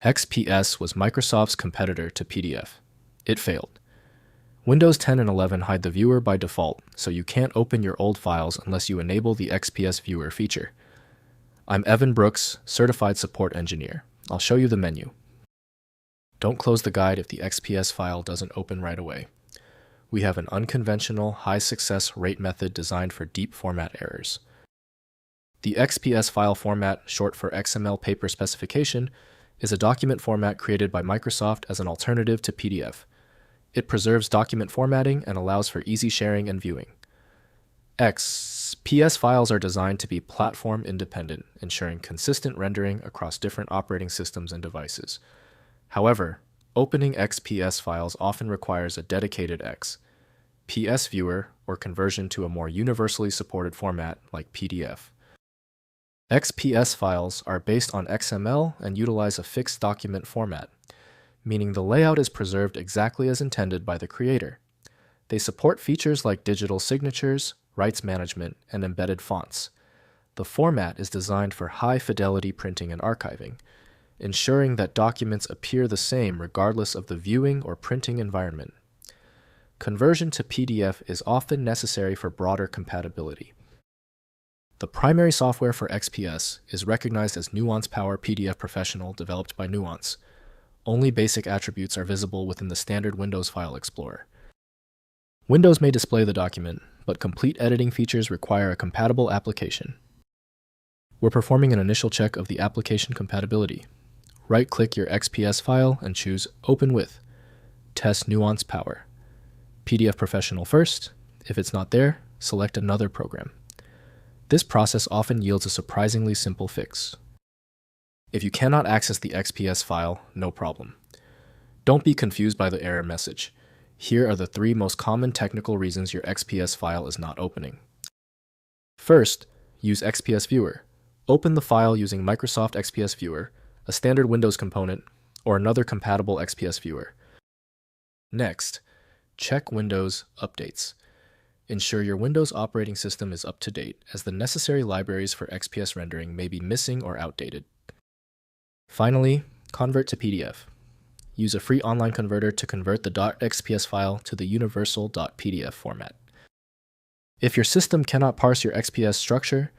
XPS was Microsoft's competitor to PDF. It failed. Windows 10 and 11 hide the viewer by default, so you can't open your old files unless you enable the XPS Viewer feature. I'm Evan Brooks, Certified Support Engineer. I'll show you the menu. Don't close the guide if the XPS file doesn't open right away. We have an unconventional, high-success rate method designed for deep format errors. The XPS file format, short for XML Paper Specification, is a document format created by Microsoft as an alternative to PDF. It preserves document formatting and allows for easy sharing and viewing. XPS files are designed to be platform independent, ensuring consistent rendering across different operating systems and devices. However, opening XPS files often requires a dedicated XPS viewer or conversion to a more universally supported format like PDF. XPS files are based on XML and utilize a fixed document format, meaning the layout is preserved exactly as intended by the creator. They support features like digital signatures, rights management, and embedded fonts. The format is designed for high-fidelity printing and archiving, ensuring that documents appear the same regardless of the viewing or printing environment. Conversion to PDF is often necessary for broader compatibility. The primary software for XPS is recognized as Nuance Power PDF Professional, developed by Nuance. Only basic attributes are visible within the standard Windows File Explorer. Windows may display the document, but complete editing features require a compatible application. We're performing an initial check of the application compatibility. Right-click your XPS file and choose Open With. Test Nuance Power. PDF Professional first. If it's not there, select another program. This process often yields a surprisingly simple fix. If you cannot access the XPS file, no problem. Don't be confused by the error message. Here are the 3 most common technical reasons your XPS file is not opening. First, use XPS Viewer. Open the file using Microsoft XPS Viewer, a standard Windows component, or another compatible XPS Viewer. Next, check Windows Updates. Ensure your Windows operating system is up to date, as the necessary libraries for XPS rendering may be missing or outdated. Finally, convert to PDF. Use a free online converter to convert the .xps file to the universal .pdf format. If your system cannot parse your XPS structure,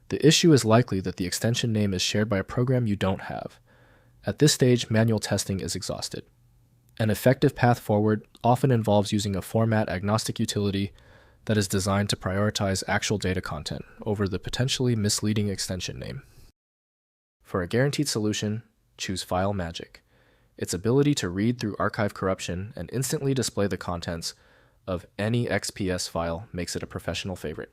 the issue is likely that the extension name is shared by a program you don't have. At this stage, manual testing is exhausted. An effective path forward often involves using a format-agnostic utility that is designed to prioritize actual data content over the potentially misleading extension name. For a guaranteed solution, choose File Magic. Its ability to read through archive corruption and instantly display the contents of any XPS file makes it a professional favorite.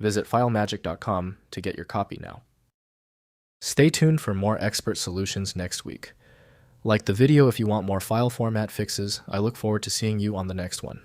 Visit filemagic.com to get your copy now. Stay tuned for more expert solutions next week. Like the video if you want more file format fixes. I look forward to seeing you on the next one.